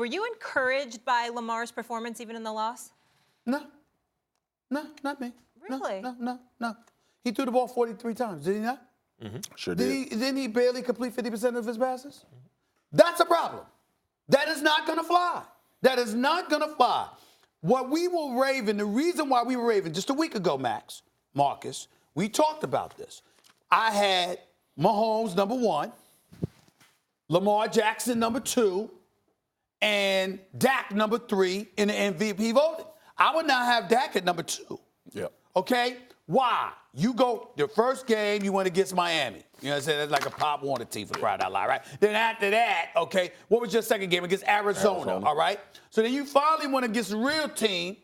Were you encouraged by Lamar's performance even in the loss? No, not me. Really? No. He threw the ball 43 times, did he not? Sure did. Didn't he barely complete 50% of his passes? That's a problem. That is not going to fly. That is not going to fly. What we were raving, the reason why we were raving just a week ago, Marcus, we talked about this. I had Mahomes number 1, Lamar Jackson number 2, and Dak number 3 in the MVP voting. I would not have Dak at number 2. Yep. Okay? Why? You go, the first game you went against Miami. You know what I'm saying? That's like a Pop Warner team for crying out loud, right? Then after that, okay, what was your second game? Against Arizona, all right? So then you finally went against a real team.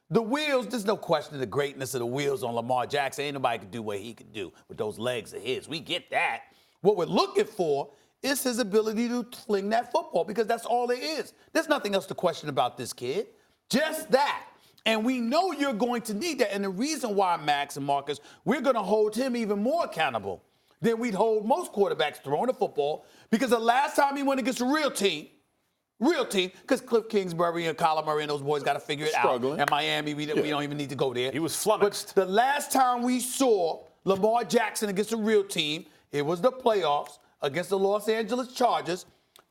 The wheels, there's no question of the greatness of the wheels on Lamar Jackson. Ain't nobody could do what he could do with those legs of his. We get that. What we're looking for is his ability to fling that football, because that's all there is. There's nothing else to question about this kid. Just that. And we know you're going to need that. And the reason why, Max and Marcus, we're going to hold him even more accountable than we'd hold most quarterbacks throwing the football, because the last time he went against a real team, because Cliff Kingsbury and Kyler Murray and those boys got to figure it out. And Miami, we don't even need to go there. He was flummoxed. But the last time we saw Lamar Jackson against a real team, it was the playoffs against the Los Angeles Chargers,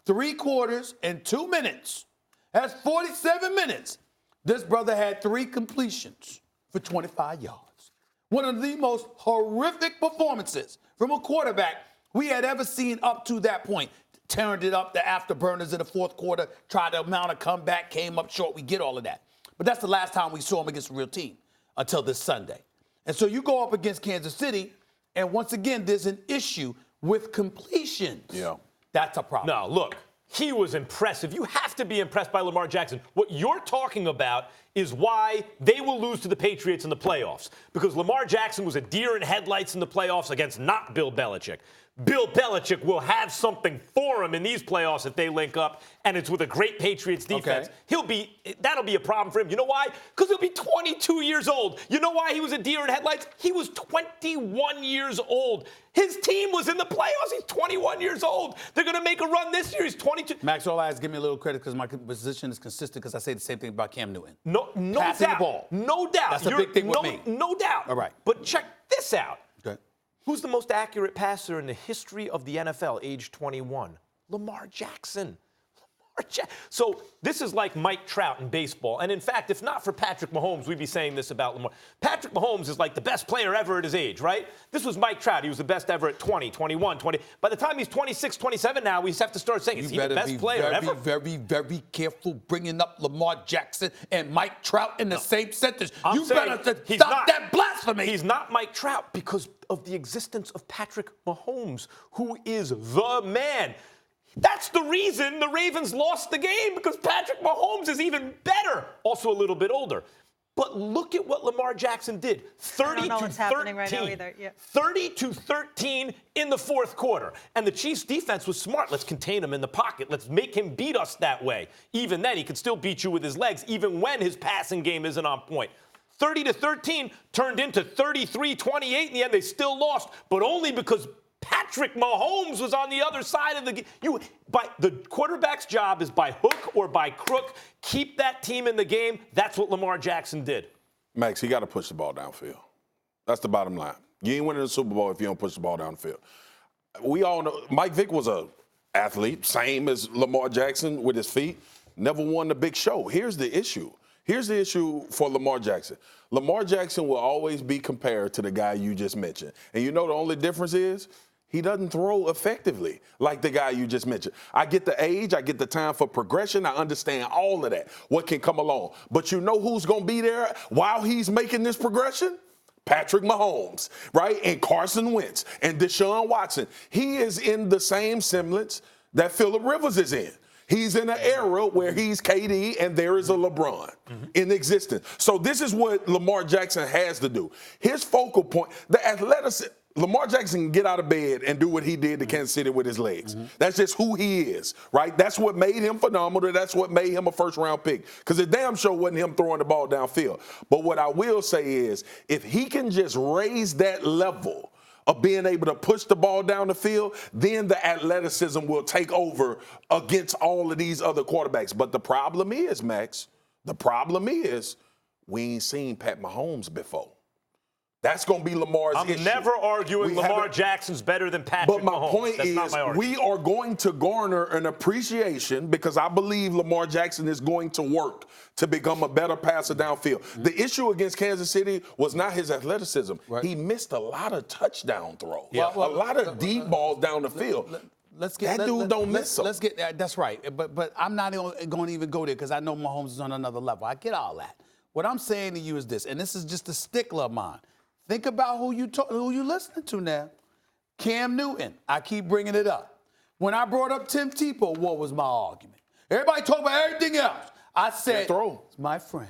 3 quarters and 2 minutes. That's 47 minutes. This brother had 3 completions for 25 yards. One of the most horrific performances from a quarterback we had ever seen up to that point. Turned it up, the afterburners in the fourth quarter, tried to mount a comeback, came up short. We get all of that. But that's the last time we saw him against a real team until this Sunday. And so you go up against Kansas City, and once again, there's an issue with completions. Yeah. That's a problem. No, look, he was impressive. You have to be impressed by Lamar Jackson. What you're talking about is why they will lose to the Patriots in the playoffs. Because Lamar Jackson was a deer in headlights in the playoffs against not Bill Belichick. Bill Belichick will have something for him in these playoffs if they link up, and it's with a great Patriots defense. Okay. That'll be a problem for him. You know why? Because he'll be 22 years old. You know why he was a deer in headlights? He was 21 years old. His team was in the playoffs. He's 21 years old. They're going to make a run this year. He's 22. Max, all I ask, give me a little credit because my position is consistent, because I say the same thing about Cam Newton. No Passing doubt. the ball. No doubt. That's a big thing with me. No doubt. All right. But check this out. Okay. Who's the most accurate passer in the history of the NFL, age 21? Lamar Jackson. So this is like Mike Trout in baseball. And in fact, if not for Patrick Mahomes, we'd be saying this about Lamar. Patrick Mahomes is like the best player ever at his age, right? This was Mike Trout. He was the best ever at 20, 21, 20. By the time he's 26, 27 now, we just have to start saying, is he the best player ever? Very, very careful bringing up Lamar Jackson and Mike Trout in the same sentence. I'm You saying better he's stop not. that blasphemy. He's not Mike Trout because of the existence of Patrick Mahomes, who is the man. That's the reason the Ravens lost the game, because Patrick Mahomes is even better, also a little bit older. But look at what Lamar Jackson did. 30 to 13. Right now either. Yeah. 30 to 13 in the fourth quarter. And the Chiefs defense was smart. Let's contain him in the pocket. Let's make him beat us that way. Even then, he could still beat you with his legs, even when his passing game isn't on point. 30 to 13 turned into 33-28 in the end. They still lost, but only because Patrick Mahomes was on the other side of the game. The quarterback's job is by hook or by crook. Keep that team in the game. That's what Lamar Jackson did. Max, he got to push the ball downfield. That's the bottom line. You ain't winning the Super Bowl if you don't push the ball downfield. We all know Mike Vick was an athlete, same as Lamar Jackson with his feet. Never won the big show. Here's the issue. Here's the issue for Lamar Jackson. Lamar Jackson will always be compared to the guy you just mentioned. And you know the only difference is? He doesn't throw effectively like the guy you just mentioned. I get the age. I get the time for progression. I understand all of that, what can come along. But you know who's going to be there while he's making this progression? Patrick Mahomes, right? And Carson Wentz and Deshaun Watson. He is in the same semblance that Phillip Rivers is in. He's in an era where he's KD and there is a LeBron in existence. So this is what Lamar Jackson has to do. His focal point, the athleticism. Lamar Jackson can get out of bed and do what he did to Kansas City with his legs. That's just who he is, right? That's what made him phenomenal. That's what made him a first-round pick, because it damn sure wasn't him throwing the ball downfield. But what I will say is, if he can just raise that level of being able to push the ball down the field, then the athleticism will take over against all of these other quarterbacks. But the problem is, Max, we ain't seen Pat Mahomes before. That's going to be Lamar's issue. I'm never arguing Lamar Jackson's better than Patrick Mahomes. But my point is, we are going to garner an appreciation because I believe Lamar Jackson is going to work to become a better passer downfield. Mm-hmm. The issue against Kansas City was not his athleticism. Right. He missed a lot of touchdown throws, a lot of deep balls down the field. That's right. But I'm not going to even go there because I know Mahomes is on another level. I get all that. What I'm saying to you is this, and this is just a stickler of mine. Think about who you listening to now. Cam Newton. I keep bringing it up. When I brought up Tim Tebow, what was my argument? Everybody talk about everything else. I said, it's my friend.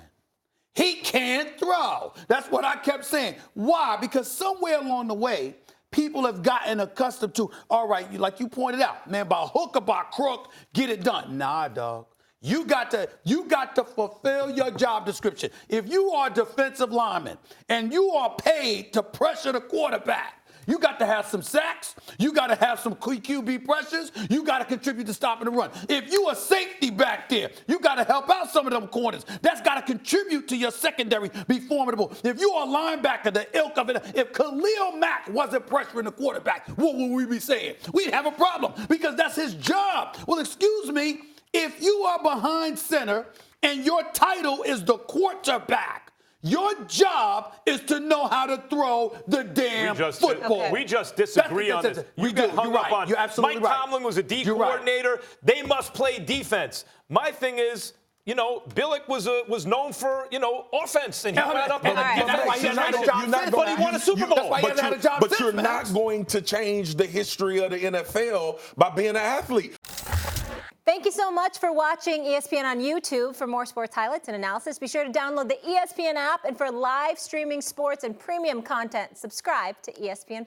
He can't throw. That's what I kept saying. Why? Because somewhere along the way, people have gotten accustomed to, all right, like you pointed out, man, by hook or by crook, get it done. Nah, dog. You got to fulfill your job description. If you are a defensive lineman and you are paid to pressure the quarterback, you got to have some sacks. You got to have some QB pressures. You got to contribute to stopping the run. If you a safety back there, you got to help out some of them corners. That's got to contribute to your secondary, be formidable. If you are a linebacker, the ilk of it, if Khalil Mack wasn't pressuring the quarterback, what would we be saying? We'd have a problem because that's his job. Well, excuse me. If you are behind center and your title is the quarterback, your job is to know how to throw the damn football. We just disagree on this. We do. You're right. You're absolutely Mike right. Tomlin was a D coordinator. They must play defense. My thing is, Billick was known for, offense, and he went up and that's why he had a job since. But he won a Super Bowl. But you're not going to change the history of the NFL by being an athlete. Thank you so much for watching ESPN on YouTube. For more sports highlights and analysis, be sure to download the ESPN app. And for live streaming sports and premium content, subscribe to ESPN+.